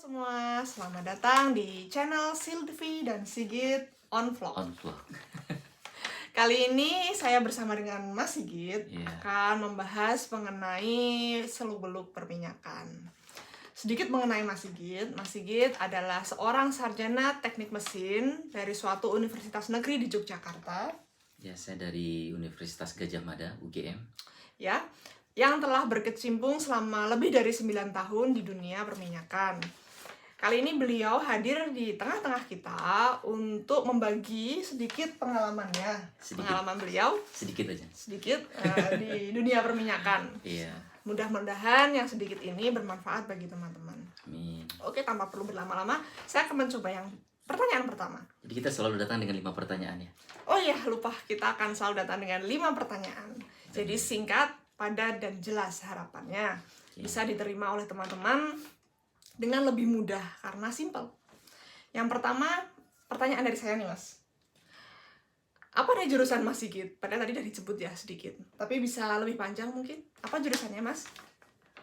semua, selamat datang di channel Sylvie dan Sigit on Vlog. Kali ini saya bersama dengan Mas Sigit akan membahas mengenai seluk-beluk perminyakan. Sedikit mengenai Mas Sigit. Mas Sigit adalah seorang sarjana teknik mesin dari suatu universitas negeri di Yogyakarta. Ya, saya dari Universitas Gadjah Mada, UGM. Ya, yang telah berkecimpung selama lebih dari 9 tahun di dunia perminyakan. Kali ini beliau hadir di tengah-tengah kita untuk membagi sedikit pengalamannya. Pengalaman beliau sedikit aja. Sedikit di dunia perminyakan. Iya. Mudah-mudahan yang sedikit ini bermanfaat bagi teman-teman. Amin. Oke, tanpa perlu berlama-lama, saya akan mencoba yang pertanyaan pertama. Jadi kita selalu datang dengan 5 pertanyaan ya? Oh iya, lupa. Kita akan selalu datang dengan 5 pertanyaan. Jadi singkat, padat, dan jelas harapannya. Bisa diterima oleh teman-teman dengan lebih mudah karena simpel. Yang pertama, pertanyaan dari saya nih, Mas. Apa nih jurusan Mas Sigit? Padahal tadi udah disebut ya sedikit. Tapi bisa lebih panjang mungkin. Apa jurusannya, Mas?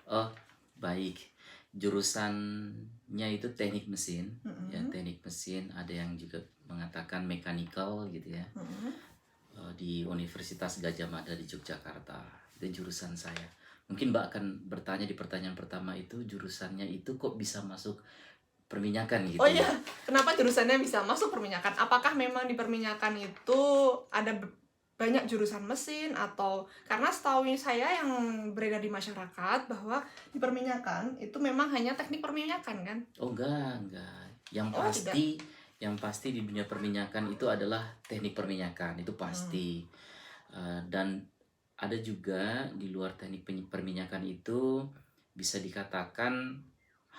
Oh, baik. Jurusannya itu teknik mesin. Ya, teknik mesin. Ada yang juga mengatakan mechanical gitu ya. Di Universitas Gadjah Mada di Yogyakarta. Itu jurusan saya. Mungkin Mbak akan bertanya di pertanyaan pertama itu, jurusannya itu kok bisa masuk perminyakan gitu. Oh iya, kenapa jurusannya bisa masuk perminyakan? Apakah memang di perminyakan itu ada banyak jurusan mesin, atau karena setahu saya yang beredar di masyarakat bahwa di perminyakan itu memang hanya teknik perminyakan kan? Oh enggak. Yang pasti di dunia perminyakan itu adalah teknik perminyakan, itu pasti. Dan ada juga di luar teknik perminyakan itu bisa dikatakan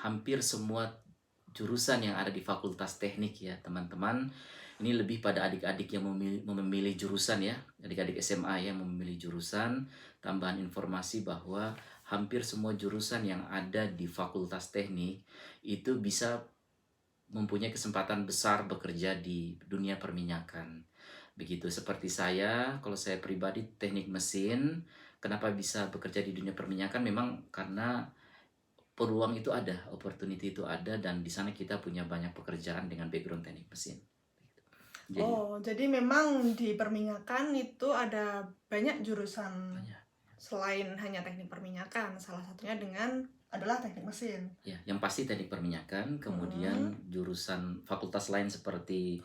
hampir semua jurusan yang ada di fakultas teknik ya teman-teman. Ini lebih pada adik-adik yang memilih jurusan ya, adik-adik SMA yang memilih jurusan. Tambahan informasi bahwa hampir semua jurusan yang ada di fakultas teknik itu bisa mempunyai kesempatan besar bekerja di dunia perminyakan. Begitu seperti saya, kalau saya pribadi teknik mesin, kenapa bisa bekerja di dunia perminyakan? Memang karena peluang itu ada, opportunity itu ada, dan di sana kita punya banyak pekerjaan dengan background teknik mesin. Jadi memang di perminyakan itu ada banyak jurusan selain hanya teknik perminyakan, salah satunya adalah teknik mesin. Ya, yang pasti teknik perminyakan, kemudian jurusan fakultas lain seperti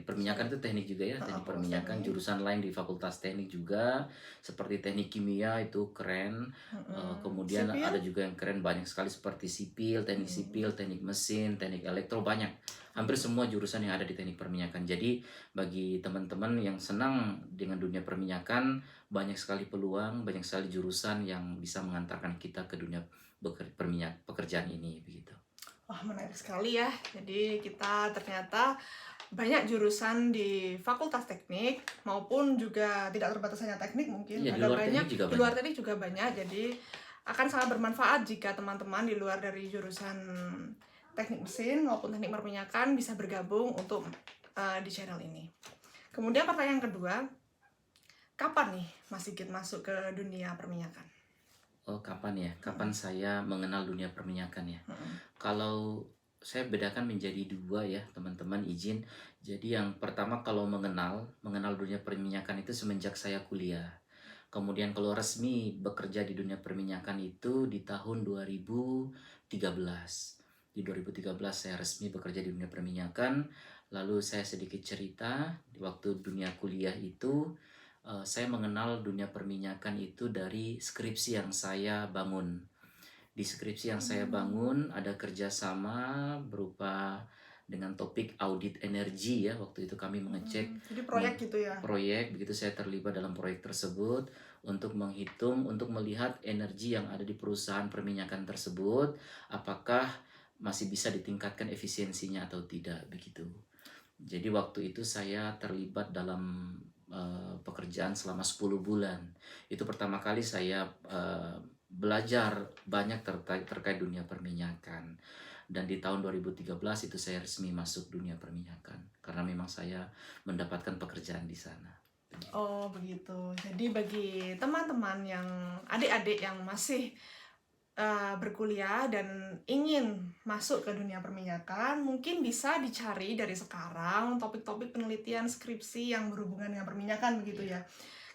perminyakan itu teknik juga ya, teknik perminyakan. Jurusan lain di fakultas teknik juga seperti teknik kimia itu keren. Kemudian sipil? Ada juga yang keren banyak sekali seperti sipil, teknik mesin, teknik elektro, banyak. Hampir semua jurusan yang ada di teknik perminyakan. Jadi bagi teman-teman yang senang dengan dunia perminyakan, banyak sekali peluang, banyak sekali jurusan yang bisa mengantarkan kita ke dunia pekerjaan ini begitu. Wah, menarik sekali ya. Jadi kita ternyata banyak jurusan di fakultas teknik, maupun juga tidak terbatas hanya teknik mungkin. Ya, ada banyak di luar teknik juga banyak. Jadi akan sangat bermanfaat jika teman-teman di luar dari jurusan teknik mesin maupun teknik perminyakan bisa bergabung untuk di channel ini. Kemudian pertanyaan kedua, kapan nih Mas Sigit masuk ke dunia perminyakan? Oh, kapan ya? Kapan saya mengenal dunia perminyakan ya? Kalau saya bedakan menjadi 2 ya teman-teman, izin. Jadi yang pertama, kalau mengenal dunia perminyakan itu semenjak saya kuliah. Kemudian kalau resmi bekerja di dunia perminyakan itu di tahun 2013. Di 2013 saya resmi bekerja di dunia perminyakan. Lalu saya sedikit cerita, di waktu dunia kuliah itu saya mengenal dunia perminyakan itu dari skripsi yang saya bangun. Di skripsi yang saya bangun ada kerjasama berupa dengan topik audit energi ya. Waktu itu kami mengecek jadi proyek gitu ya. Proyek, begitu saya terlibat dalam proyek tersebut untuk menghitung, untuk melihat energi yang ada di perusahaan perminyakan tersebut, apakah masih bisa ditingkatkan efisiensinya atau tidak begitu. Jadi waktu itu saya terlibat dalam pekerjaan selama 10 bulan. Itu pertama kali saya belajar banyak terkait dunia perminyakan. Dan di tahun 2013 itu saya resmi masuk dunia perminyakan karena memang saya mendapatkan pekerjaan di sana. Oh begitu. Jadi bagi teman-teman yang adik-adik yang masih berkuliah dan ingin masuk ke dunia perminyakan, mungkin bisa dicari dari sekarang topik-topik penelitian skripsi yang berhubungan dengan perminyakan begitu ya.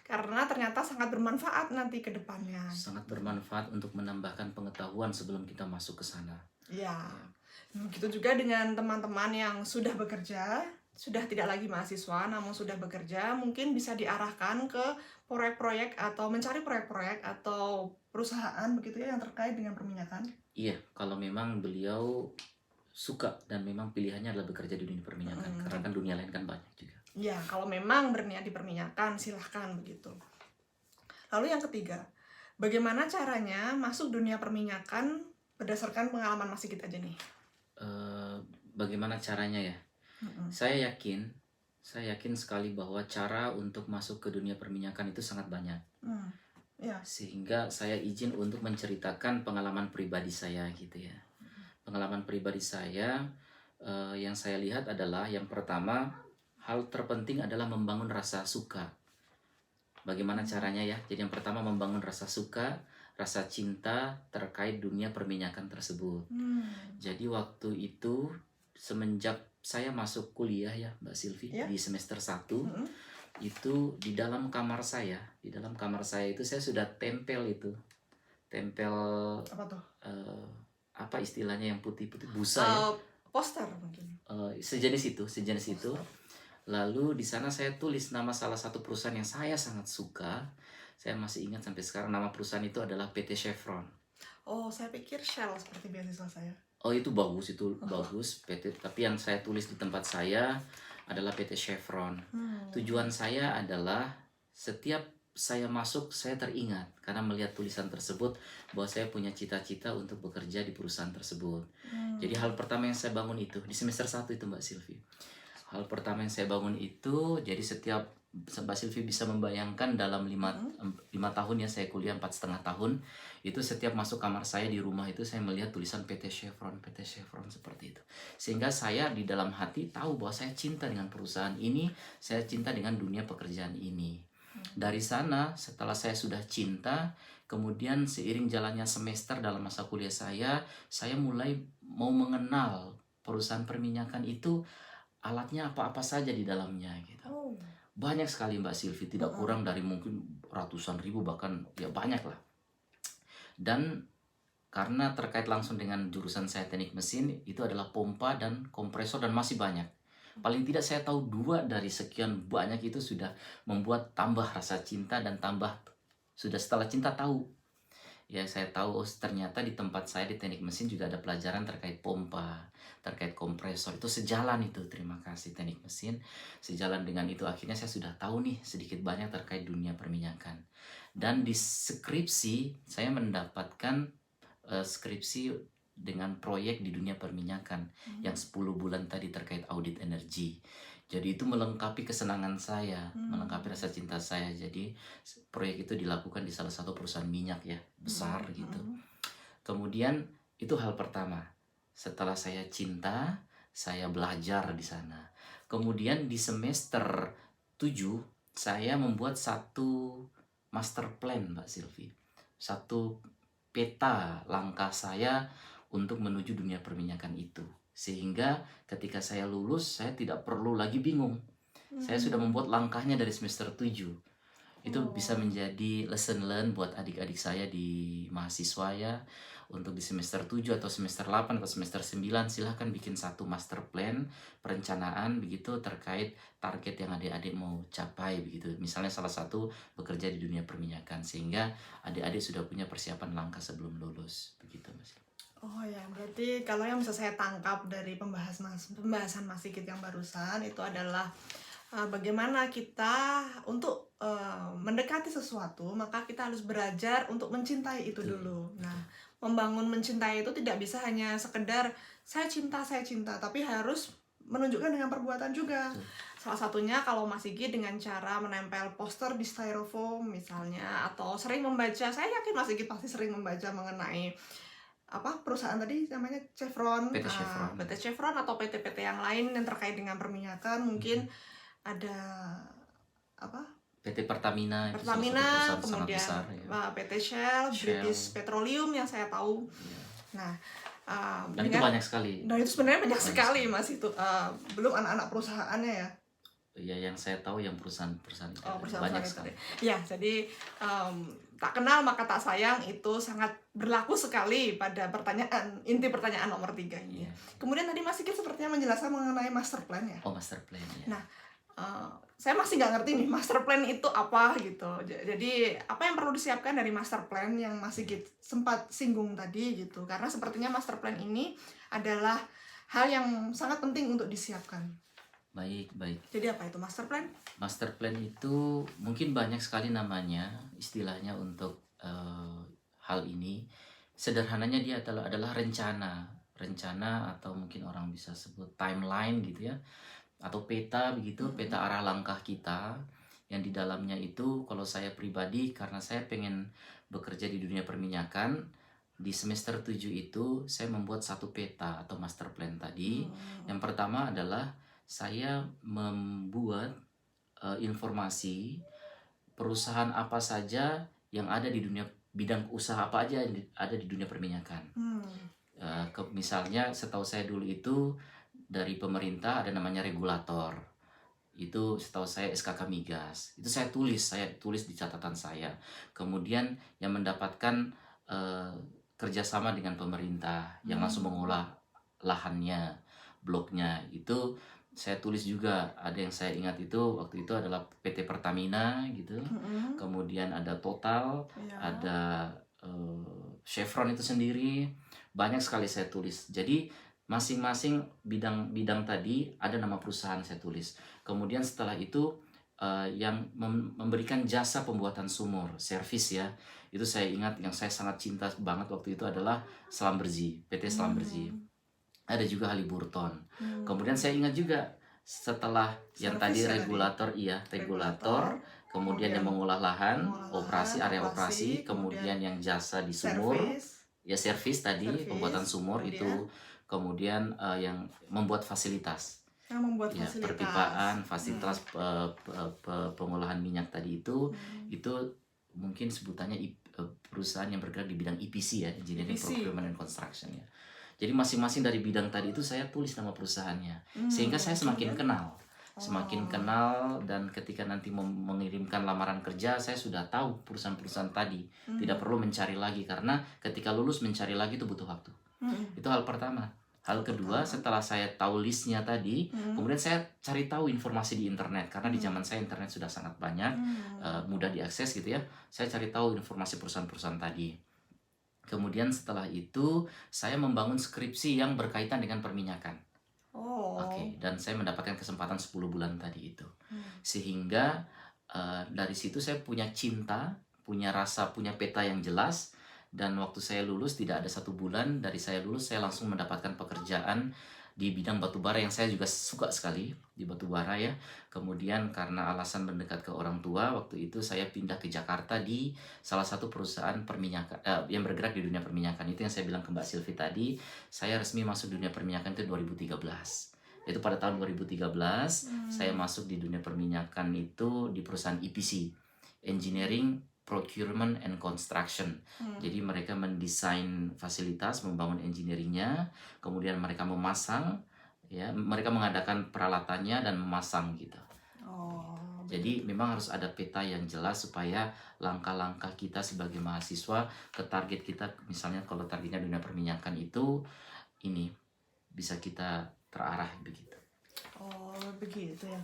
Karena ternyata sangat bermanfaat nanti ke depannya. Sangat bermanfaat untuk menambahkan pengetahuan sebelum kita masuk ke sana. Ya, begitu juga dengan teman-teman yang sudah bekerja, sudah tidak lagi mahasiswa, namun sudah bekerja, mungkin bisa diarahkan ke proyek-proyek atau mencari proyek-proyek atau perusahaan begitu ya yang terkait dengan perminyakan. Iya, kalau memang beliau suka dan memang pilihannya adalah bekerja di dunia perminyakan, karena kan dunia lain kan banyak juga. Ya, kalau memang berniat di perminyakan, silahkan begitu. Lalu yang ketiga, bagaimana caranya masuk dunia perminyakan berdasarkan pengalaman Mas Sigit aja nih? Bagaimana caranya ya? Saya yakin sekali bahwa cara untuk masuk ke dunia perminyakan itu sangat banyak. Ya. Sehingga saya izin untuk menceritakan pengalaman pribadi saya gitu ya. Pengalaman pribadi saya yang saya lihat adalah yang pertama, hal terpenting adalah membangun rasa suka. Bagaimana caranya ya? Jadi yang pertama membangun rasa suka, rasa cinta terkait dunia perminyakan tersebut. Jadi waktu itu semenjak saya masuk kuliah ya Mbak Silvi, di semester 1, itu di dalam kamar saya itu saya sudah tempel Apa tuh? Apa istilahnya yang putih-putih, busa ya, poster mungkin. sejenis itu. Lalu di sana saya tulis nama salah satu perusahaan yang saya sangat suka. Saya masih ingat sampai sekarang, nama perusahaan itu adalah PT Chevron. Oh, saya pikir Shell seperti beasiswa saya. Oh, itu bagus PT, tapi yang saya tulis di tempat saya adalah PT Chevron. Tujuan saya adalah setiap saya masuk, saya teringat karena melihat tulisan tersebut bahwa saya punya cita-cita untuk bekerja di perusahaan tersebut. Jadi hal pertama yang saya bangun itu di semester 1 itu Mbak Silvi. Hal pertama yang saya bangun itu, jadi setiap Mbak Silvi bisa membayangkan dalam 5 tahun ya saya kuliah 4,5 tahun, itu setiap masuk kamar saya di rumah itu saya melihat tulisan PT Chevron seperti itu. Sehingga saya di dalam hati tahu bahwa saya cinta dengan perusahaan ini, saya cinta dengan dunia pekerjaan ini. Dari sana setelah saya sudah cinta, kemudian seiring jalannya semester dalam masa kuliah saya mulai mau mengenal perusahaan perminyakan itu, alatnya apa-apa saja di dalamnya gitu. Banyak sekali Mbak Silvi, tidak kurang dari mungkin ratusan ribu, bahkan ya banyak lah. Dan karena terkait langsung dengan jurusan saya teknik mesin, itu adalah pompa dan kompresor dan masih banyak. Paling tidak saya tahu 2 dari sekian banyak itu sudah membuat tambah rasa cinta dan tambah sudah setelah cinta tahu. Ya saya tahu ternyata di tempat saya di teknik mesin juga ada pelajaran terkait pompa, terkait kompresor. Itu sejalan itu, terima kasih teknik mesin. Sejalan dengan itu akhirnya saya sudah tahu nih sedikit banyak terkait dunia perminyakan. Dan di skripsi saya mendapatkan skripsi dengan proyek di dunia perminyakan yang 10 bulan tadi terkait audit energi. Jadi itu melengkapi kesenangan saya, melengkapi rasa cinta saya. Jadi proyek itu dilakukan di salah satu perusahaan minyak ya, besar gitu. Kemudian itu hal pertama. Setelah saya cinta, saya belajar di sana. Kemudian di semester 7, saya membuat satu master plan Mbak Silvi. Satu peta langkah saya untuk menuju dunia perminyakan itu. Sehingga ketika saya lulus, saya tidak perlu lagi bingung. Saya sudah membuat langkahnya dari semester 7. Itu bisa menjadi lesson learn buat adik-adik saya di mahasiswa ya. Untuk di semester 7 atau semester 8 atau semester 9, silahkan bikin satu master plan, perencanaan begitu terkait target yang adik-adik mau capai begitu. Misalnya salah satu bekerja di dunia perminyakan, sehingga adik-adik sudah punya persiapan langkah sebelum lulus. Begitu Mas. Oh ya, berarti kalau yang bisa saya tangkap dari pembahasan Mas Sigit yang barusan itu adalah bagaimana kita untuk mendekati sesuatu, maka kita harus belajar untuk mencintai itu dulu. Nah, membangun mencintai itu tidak bisa hanya sekedar saya cinta, tapi harus menunjukkan dengan perbuatan juga. Salah satunya kalau Mas Sigit dengan cara menempel poster di styrofoam misalnya, atau sering membaca, saya yakin Mas Sigit pasti sering membaca mengenai perusahaan tadi namanya Chevron, PT Chevron atau PT-PT yang lain yang terkait dengan perminyakan. Mungkin ada PT Pertamina itu salah satu Pertamina, perusahaan sangat kemudian besar ya. PT Shell, Shell. British Petroleum yang saya tahu. Ya. Nah, Dan itu banyak sekali. Dan itu sebenarnya banyak Banyak sekali Mas itu. Belum anak-anak perusahaannya ya. Ya, yang saya tahu yang perusahaan-perusahaan itu Perusahaan banyak itu sekali. Ya, jadi tak kenal maka tak sayang itu sangat berlaku sekali pada inti pertanyaan nomor 3 ini. Ya. Kemudian tadi Mas Sigit sepertinya menjelaskan mengenai master plan ya. Oh, master plan ya. Nah, saya masih nggak ngerti nih master plan itu apa gitu. Jadi apa yang perlu disiapkan dari master plan yang Mas Sigit sempat singgung tadi gitu. Karena sepertinya master plan ini adalah hal yang sangat penting untuk disiapkan. Baik. Jadi apa itu master plan? Master plan itu mungkin banyak sekali namanya, istilahnya untuk hal ini. Sederhananya dia adalah rencana atau mungkin orang bisa sebut timeline gitu ya, atau peta begitu, peta arah langkah kita yang di dalamnya itu kalau saya pribadi karena saya pengen bekerja di dunia perminyakan, di semester 7 itu saya membuat satu peta atau master plan tadi. Yang pertama adalah saya membuat informasi perusahaan apa saja yang ada di dunia bidang usaha apa aja yang ada di dunia perminyakan. Misalnya setahu saya dulu itu dari pemerintah ada namanya regulator. Itu setahu saya SKK Migas. Itu saya tulis di catatan saya. Kemudian yang mendapatkan kerjasama dengan pemerintah yang langsung mengolah lahannya, bloknya itu saya tulis juga. Ada yang saya ingat itu waktu itu adalah PT Pertamina gitu. Kemudian ada Total, ada Chevron itu sendiri. Banyak sekali saya tulis. Jadi masing-masing bidang tadi ada nama perusahaan saya tulis. Kemudian setelah itu yang memberikan jasa pembuatan sumur, servis ya. Itu saya ingat yang saya sangat cinta banget waktu itu adalah Selamberzi, PT Selamberzi. Ada juga Halliburton. Kemudian saya ingat juga setelah yang tadi regulator, regulator, kemudian yang mengolah lahan, area operasi, kemudian yang jasa di sumur, servis tadi, pembuatan sumur itu, kemudian yang membuat fasilitas. Perpipaan, fasilitas pengolahan minyak tadi itu mungkin sebutannya perusahaan yang bergerak di bidang EPC ya, Engineering, Procurement and Construction ya. Jadi masing-masing dari bidang tadi itu saya tulis nama perusahaannya, sehingga saya semakin kenal dan ketika nanti mengirimkan lamaran kerja saya sudah tahu perusahaan-perusahaan tadi, tidak perlu mencari lagi karena ketika lulus mencari lagi itu butuh waktu. Itu hal pertama. Hal kedua, setelah saya tahu listnya tadi, kemudian saya cari tahu informasi di internet karena di zaman saya internet sudah sangat banyak, mudah diakses gitu ya. Saya cari tahu informasi perusahaan-perusahaan tadi. Kemudian setelah itu saya membangun skripsi yang berkaitan dengan perminyakan. Dan saya mendapatkan kesempatan 10 bulan tadi itu. Sehingga dari situ saya punya cinta, punya rasa, punya peta yang jelas. Dan waktu saya lulus tidak ada 1 bulan dari saya lulus saya langsung mendapatkan pekerjaan di bidang batubara yang saya juga suka sekali di batubara ya. Kemudian karena alasan mendekat ke orang tua, waktu itu saya pindah ke Jakarta di salah satu perusahaan perminyakan yang bergerak di dunia perminyakan. Itu yang saya bilang ke Mbak Silvi tadi, saya resmi masuk dunia perminyakan itu 2013. Itu pada tahun 2013 saya masuk di dunia perminyakan itu di perusahaan EPC, Engineering, Procurement and Construction. Jadi mereka mendesain fasilitas, membangun engineeringnya, kemudian mereka memasang, ya, mereka mengadakan peralatannya dan memasang gitu. Jadi memang harus ada peta yang jelas supaya langkah-langkah kita sebagai mahasiswa ke target kita, misalnya kalau targetnya dunia perminyakan itu ini bisa kita terarah begitu. Begitu ya.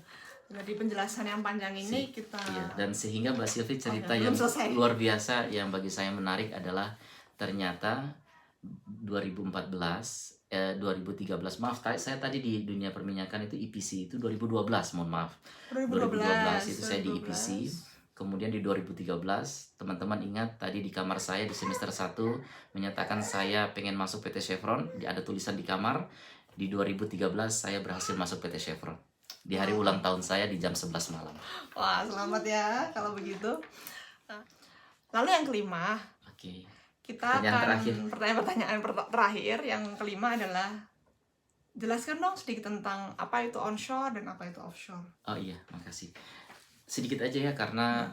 Jadi penjelasan yang panjang ini kita dan sehingga Mbak Silvi cerita yang luar biasa yang bagi saya menarik adalah ternyata 2013 maaf saya tadi di dunia perminyakan itu EPC itu 2012 mohon maaf 2012 itu saya di EPC. Kemudian di 2013 teman-teman ingat tadi di kamar saya di semester 1 menyatakan saya pengen masuk PT Chevron, ada tulisan di kamar. Di 2013 saya berhasil masuk PT Chevron di hari ulang tahun saya di jam 11 malam. Wah, selamat ya kalau begitu. Lalu yang kelima, kita pertanyaan terakhir. Yang kelima adalah jelaskan dong sedikit tentang apa itu onshore dan apa itu offshore. Oh iya, makasih. sedikit aja ya, karena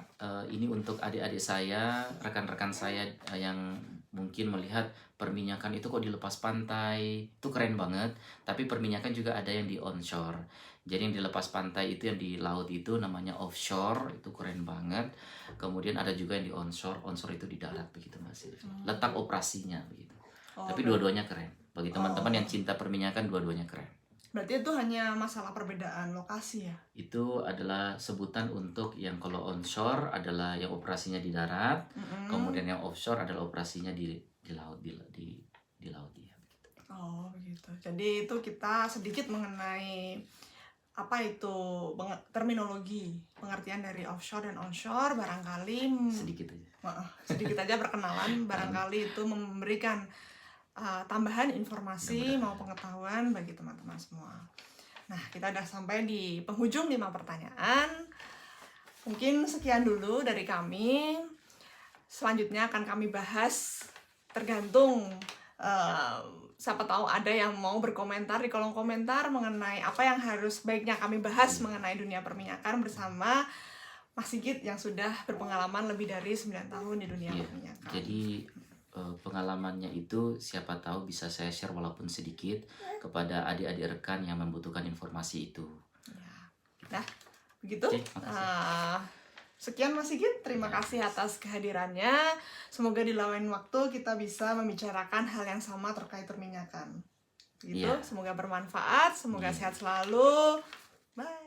ini untuk adik-adik saya, rekan-rekan saya yang mungkin melihat perminyakan itu kok dilepas pantai, itu keren banget. Tapi perminyakan juga ada yang di onshore. Jadi yang dilepas pantai itu, yang di laut itu namanya offshore, itu keren banget. Kemudian ada juga yang di onshore, onshore itu di darat begitu Mas Silvi. Letak operasinya begitu. Tapi dua-duanya keren. Bagi teman-teman yang cinta perminyakan, dua-duanya keren. Berarti itu hanya masalah perbedaan lokasi ya? Itu adalah sebutan untuk yang kalau onshore adalah yang operasinya di darat, kemudian yang offshore adalah operasinya di laut, di laut ya. Oh begitu. Jadi itu kita sedikit mengenai apa itu terminologi, pengertian dari offshore dan onshore, barangkali sedikit aja perkenalan, barangkali itu memberikan tambahan informasi mau pengetahuan bagi teman-teman semua. Nah, kita udah sampai di penghujung 5 pertanyaan. Mungkin sekian dulu dari kami. Selanjutnya akan kami bahas, tergantung siapa tahu ada yang mau berkomentar di kolom komentar mengenai apa yang harus baiknya kami bahas mengenai dunia perminyakan bersama Mas Sigit yang sudah berpengalaman lebih dari 9 tahun di dunia perminyakan. Jadi pengalamannya itu siapa tahu bisa saya share walaupun sedikit kepada adik-adik rekan yang membutuhkan informasi itu. Nah, begitu. Sekian Mas Sigit, terima kasih atas kehadirannya. Semoga di lain waktu kita bisa membicarakan hal yang sama terkait perminyakan. Semoga bermanfaat, semoga sehat selalu. Bye.